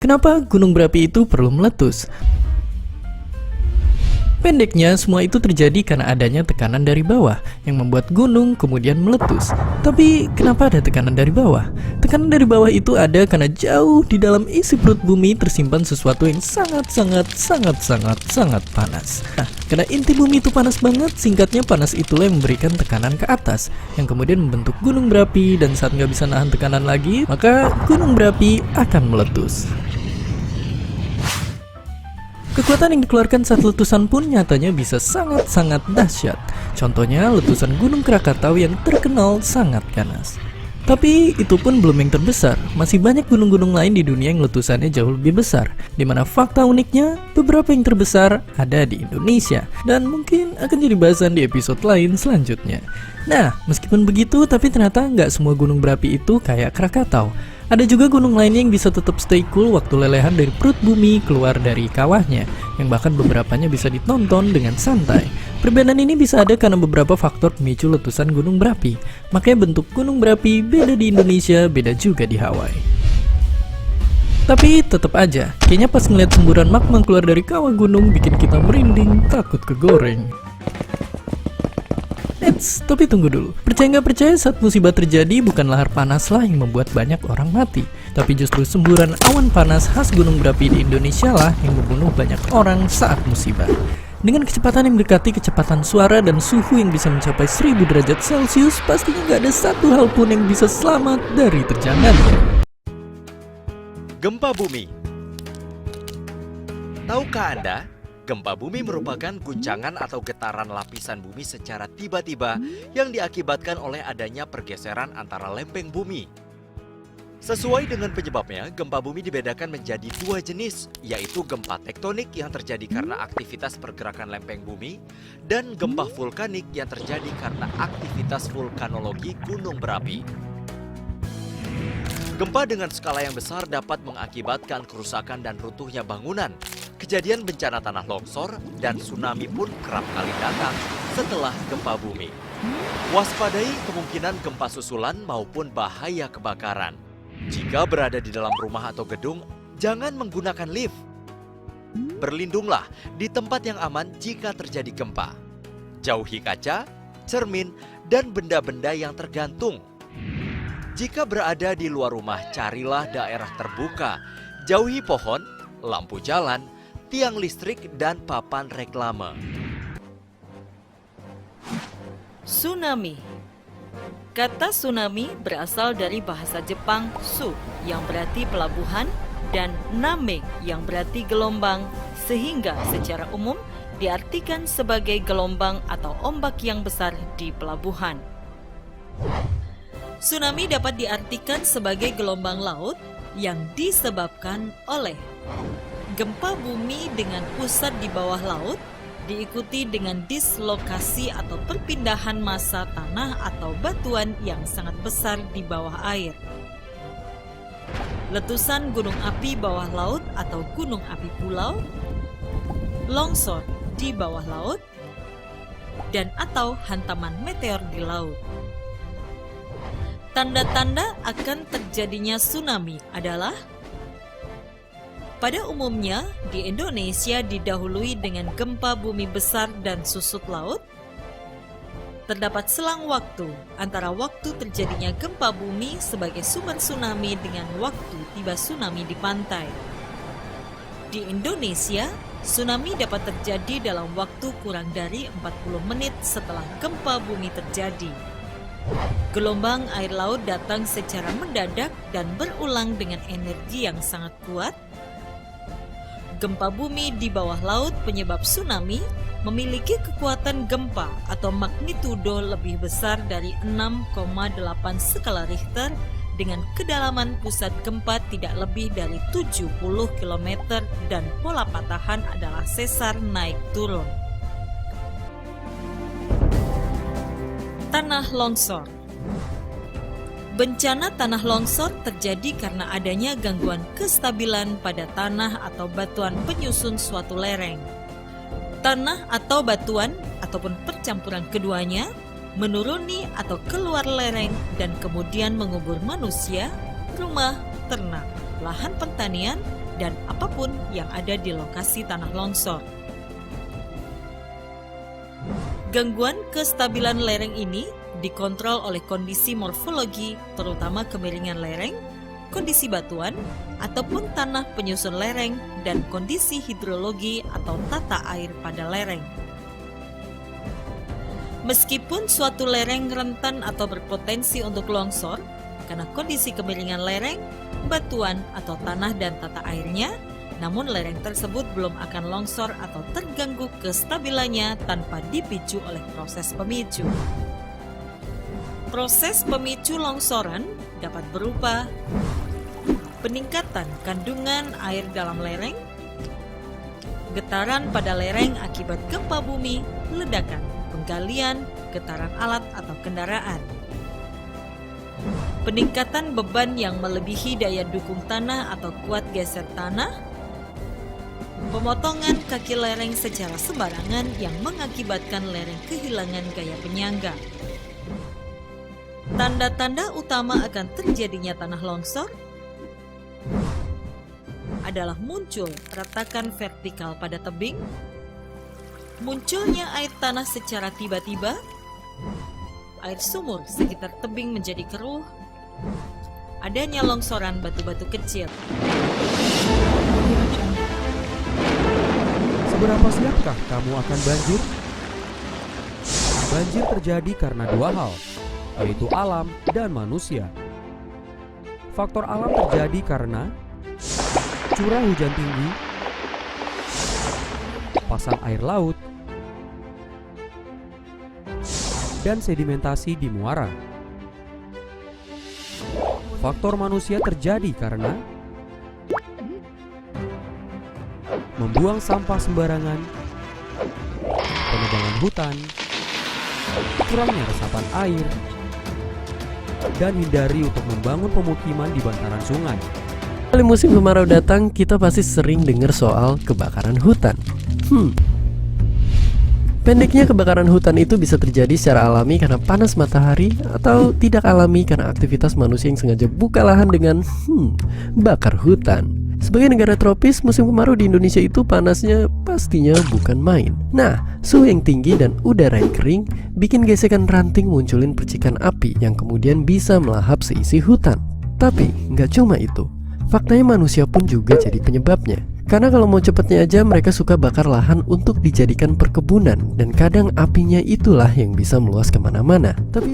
Kenapa gunung berapi itu perlu meletus? Pendeknya, semua itu terjadi karena adanya tekanan dari bawah yang membuat gunung kemudian meletus. Tapi kenapa ada tekanan dari bawah? Tekanan dari bawah itu ada karena jauh di dalam isi perut bumi tersimpan sesuatu yang sangat panas. Nah, karena inti bumi itu panas banget, singkatnya panas itulah yang memberikan tekanan ke atas, yang kemudian membentuk gunung berapi, dan saat nggak bisa nahan tekanan lagi, maka gunung berapi akan meletus. Kekuatan yang dikeluarkan saat letusan pun nyatanya bisa sangat dahsyat. Contohnya letusan Gunung Krakatau yang terkenal sangat ganas. Tapi itu pun belum yang terbesar. Masih banyak gunung-gunung lain di dunia yang letusannya jauh lebih besar. Dimana fakta uniknya, beberapa yang terbesar ada di Indonesia. Dan mungkin akan jadi bahasan di episode lain selanjutnya. Nah, meskipun begitu, tapi ternyata nggak semua gunung berapi itu kayak Krakatau. Ada juga gunung lainnya yang bisa tetap stay cool waktu lelehan dari perut bumi keluar dari kawahnya, yang bahkan beberapanya bisa ditonton dengan santai. Perbedaan ini bisa ada karena beberapa faktor pemicu letusan gunung berapi. Makanya bentuk gunung berapi beda di Indonesia, beda juga di Hawaii. Tapi tetap aja, kayaknya pas ngeliat semburan magma keluar dari kawah gunung bikin kita merinding, takut kegoreng. Tapi tunggu dulu. Percaya nggak percaya, saat musibah terjadi bukan lahar panaslah yang membuat banyak orang mati, tapi justru semburan awan panas khas gunung berapi di Indonesia lah yang membunuh banyak orang saat musibah. Dengan kecepatan yang mendekati kecepatan suara dan suhu yang bisa mencapai 1000 derajat Celcius, pastinya nggak ada satu hal pun yang bisa selamat dari terjangannya. Gempa bumi. Tahukah Anda? Gempa bumi merupakan guncangan atau getaran lapisan bumi secara tiba-tiba yang diakibatkan oleh adanya pergeseran antara lempeng bumi. Sesuai dengan penyebabnya, gempa bumi dibedakan menjadi dua jenis, yaitu gempa tektonik yang terjadi karena aktivitas pergerakan lempeng bumi dan gempa vulkanik yang terjadi karena aktivitas vulkanologi gunung berapi. Gempa dengan skala yang besar dapat mengakibatkan kerusakan dan runtuhnya bangunan. Kejadian bencana tanah longsor dan tsunami pun kerap kali datang setelah gempa bumi. Waspadai kemungkinan gempa susulan maupun bahaya kebakaran. Jika berada di dalam rumah atau gedung, jangan menggunakan lift. Berlindunglah di tempat yang aman jika terjadi gempa. Jauhi kaca, cermin, dan benda-benda yang tergantung. Jika berada di luar rumah, carilah daerah terbuka. Jauhi pohon, lampu jalan, tiang listrik, dan papan reklame. Tsunami. Kata tsunami berasal dari bahasa Jepang su yang berarti pelabuhan dan name yang berarti gelombang, sehingga secara umum diartikan sebagai gelombang atau ombak yang besar di pelabuhan. Tsunami dapat diartikan sebagai gelombang laut yang disebabkan oleh gempa bumi dengan pusat di bawah laut, diikuti dengan dislokasi atau perpindahan massa tanah atau batuan yang sangat besar di bawah air. Letusan gunung api bawah laut atau gunung api pulau, longsor di bawah laut, dan atau hantaman meteor di laut. Tanda-tanda akan terjadinya tsunami adalah: pada umumnya, di Indonesia didahului dengan gempa bumi besar dan susut laut. Terdapat selang waktu antara waktu terjadinya gempa bumi sebagai sumber tsunami dengan waktu tiba tsunami di pantai. Di Indonesia, tsunami dapat terjadi dalam waktu kurang dari 40 menit setelah gempa bumi terjadi. Gelombang air laut datang secara mendadak dan berulang dengan energi yang sangat kuat. Gempa bumi di bawah laut penyebab tsunami memiliki kekuatan gempa atau magnitudo lebih besar dari 6,8 skala Richter dengan kedalaman pusat gempa tidak lebih dari 70 km dan pola patahan adalah sesar naik turun. Tanah longsor. Bencana tanah longsor terjadi karena adanya gangguan kestabilan pada tanah atau batuan penyusun suatu lereng. Tanah atau batuan ataupun percampuran keduanya menuruni atau keluar lereng dan kemudian mengubur manusia, rumah, ternak, lahan pertanian, dan apapun yang ada di lokasi tanah longsor. Gangguan kestabilan lereng ini dikontrol oleh kondisi morfologi, terutama kemiringan lereng, kondisi batuan, ataupun tanah penyusun lereng, dan kondisi hidrologi atau tata air pada lereng. Meskipun suatu lereng rentan atau berpotensi untuk longsor, karena kondisi kemiringan lereng, batuan atau tanah dan tata airnya, namun lereng tersebut belum akan longsor atau terganggu kestabilannya tanpa dipicu oleh proses pemicu. Proses pemicu longsoran dapat berupa peningkatan kandungan air dalam lereng, getaran pada lereng akibat gempa bumi, ledakan, penggalian, getaran alat atau kendaraan, peningkatan beban yang melebihi daya dukung tanah atau kuat geser tanah, pemotongan kaki lereng secara sembarangan yang mengakibatkan lereng kehilangan gaya penyangga. Tanda-tanda utama akan terjadinya tanah longsor adalah muncul retakan vertikal pada tebing, munculnya air tanah secara tiba-tiba, air sumur sekitar tebing menjadi keruh, adanya longsoran batu-batu kecil. Seberapa siapkah kamu akan banjir? Banjir terjadi karena dua hal, yaitu alam dan manusia. Faktor alam terjadi karena curah hujan tinggi, pasang air laut, dan sedimentasi di muara. Faktor manusia terjadi karena membuang sampah sembarangan, penebangan hutan, kurangnya resapan air, dan hindari untuk membangun pemukiman di bantaran sungai. Kali musim kemarau datang, kita pasti sering dengar soal kebakaran hutan. Pendeknya, kebakaran hutan itu bisa terjadi secara alami karena panas matahari, atau tidak alami karena aktivitas manusia yang sengaja buka lahan dengan bakar hutan. Sebagai negara tropis, musim kemarau di Indonesia itu panasnya pastinya bukan main. Nah, suhu yang tinggi dan udara yang kering bikin gesekan ranting munculin percikan api yang kemudian bisa melahap seisi hutan. Tapi nggak cuma itu, faktanya manusia pun juga jadi penyebabnya. Karena kalau mau cepetnya aja, mereka suka bakar lahan untuk dijadikan perkebunan, dan kadang apinya itulah yang bisa meluas kemana-mana. Tapi